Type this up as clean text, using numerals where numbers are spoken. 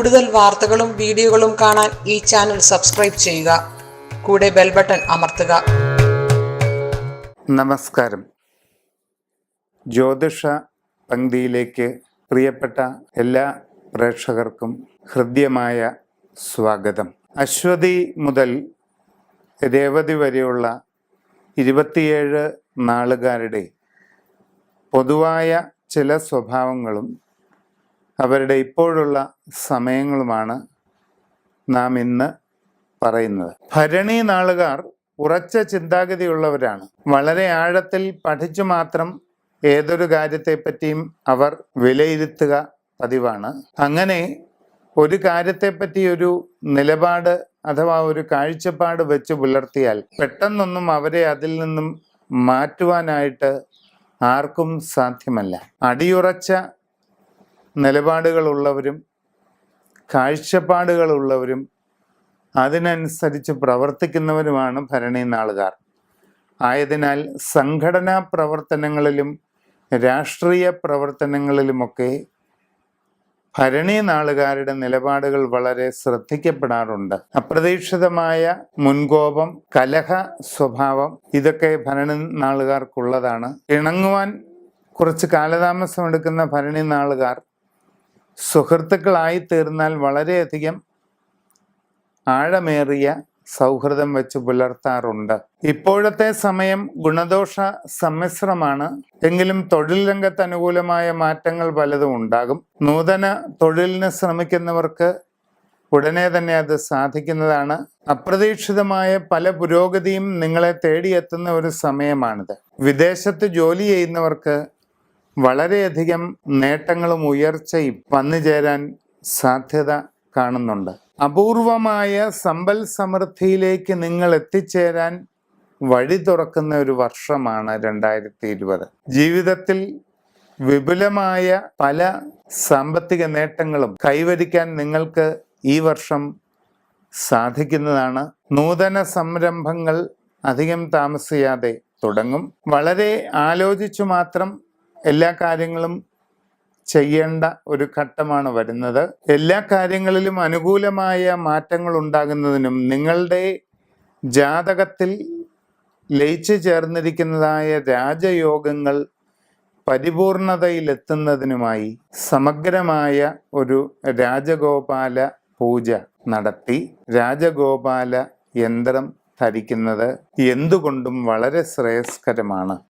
കൂടുതൽ വാർത്തകളും വീഡിയോകളും കാണാൻ ഈ ചാനൽ സബ്സ്ക്രൈബ് ചെയ്യുക. കൂടെ ബെൽ ബട്ടൺ അമർത്തുക. നമസ്കാരം. ജ്യോതിഷ പങ്ക്തിയിലേക്ക് പ്രിയപ്പെട്ട എല്ലാ പ്രേക്ഷകർക്കും ഹൃദ്യമായ സ്വാഗതം. അശ്വതി മുതൽ രേവതി വരെയുള്ള 27 നാളുകാരുടെ പൊതുവായ ചില സ്വഭാവങ്ങളും അവരുടെ ഇപ്പോഴുള്ള സമയങ്ങളുമാണ് നാം ഇന്ന് പറയുന്നത്. ഭരണി നാളുകാർ ഉറച്ച ചിന്താഗതിയുള്ളവരാണ്. വളരെ ആഴത്തിൽ പഠിച്ചു മാത്രം ഏതൊരു കാര്യത്തെപ്പറ്റിയും അവർ വിലയിരുത്തുക പതിവാണ്. അങ്ങനെ ഒരു കാര്യത്തെപ്പറ്റി ഒരു നിലപാട് അഥവാ ഒരു കാഴ്ചപ്പാട് വെച്ച് പുലർത്തിയാൽ പെട്ടെന്നൊന്നും അവരെ അതിൽ നിന്നും മാറ്റുവാനായിട്ട് ആർക്കും സാധ്യമല്ല. അടിയുറച്ച നിലപാടുകളുള്ളവരും കാഴ്ചപ്പാടുകളുള്ളവരും അതിനനുസരിച്ച് പ്രവർത്തിക്കുന്നവരുമാണ് ഭരണി നാളുകാർ. ആയതിനാൽ സംഘടനാ പ്രവർത്തനങ്ങളിലും രാഷ്ട്രീയ പ്രവർത്തനങ്ങളിലുമൊക്കെ ഭരണി നാളുകാരുടെ നിലപാടുകൾ വളരെ ശ്രദ്ധിക്കപ്പെടാറുണ്ട്. അപ്രതീക്ഷിതമായ മുൻകോപം, കലഹ സ്വഭാവം ഇതൊക്കെ ഭരണി നാളുകാർക്കുള്ളതാണ്. ഇണങ്ങുവാൻ കുറച്ച് കാലതാമസം എടുക്കുന്ന ഭരണി നാളുകാർ സുഹൃത്തുക്കളായി തീർന്നാൽ വളരെയധികം ആഴമേറിയ സൗഹൃദം വെച്ച് പുലർത്താറുണ്ട്. ഇപ്പോഴത്തെ സമയം ഗുണദോഷ സമ്മിശ്രമാണ്. എങ്കിലും തൊഴിൽ രംഗത്ത് അനുകൂലമായ മാറ്റങ്ങൾ പലതും ഉണ്ടാകും. നൂതന തൊഴിലിന് ശ്രമിക്കുന്നവർക്ക് ഉടനെ തന്നെ അത് സാധിക്കുന്നതാണ്. അപ്രതീക്ഷിതമായ പല പുരോഗതിയും നിങ്ങളെ തേടിയെത്തുന്ന ഒരു സമയമാണിത്. വിദേശത്ത് ജോലി ചെയ്യുന്നവർക്ക് വളരെയധികം നേട്ടങ്ങളും ഉയർച്ചയും വന്നു ചേരാൻ സാധ്യത കാണുന്നുണ്ട്. അപൂർവമായ സമ്പൽ സമൃദ്ധിയിലേക്ക് നിങ്ങൾ എത്തിച്ചേരാൻ വഴി തുറക്കുന്ന ഒരു വർഷമാണ് 2020. ജീവിതത്തിൽ വിപുലമായ പല സാമ്പത്തിക നേട്ടങ്ങളും കൈവരിക്കാൻ നിങ്ങൾക്ക് ഈ വർഷം സാധിക്കുന്നതാണ്. നൂതന സംരംഭങ്ങൾ അധികം താമസിയാതെ തുടങ്ങും. വളരെ ആലോചിച്ചു മാത്രം എല്ലാ കാര്യങ്ങളും ചെയ്യേണ്ട ഒരു ഘട്ടമാണ് വരുന്നത്. എല്ലാ കാര്യങ്ങളിലും അനുകൂലമായ മാറ്റങ്ങൾ ഉണ്ടാകുന്നതിനും നിങ്ങളുടെ ജാതകത്തിൽ ലയിച്ചു ചേർന്നിരിക്കുന്നതായ രാജയോഗങ്ങൾ പരിപൂർണതയിലെത്തുന്നതിനുമായി സമഗ്രമായ ഒരു രാജഗോപാല പൂജ നടത്തി രാജഗോപാല യന്ത്രം ധരിക്കുന്നത് എന്തുകൊണ്ടും വളരെ ശ്രേയസ്കരമാണ്.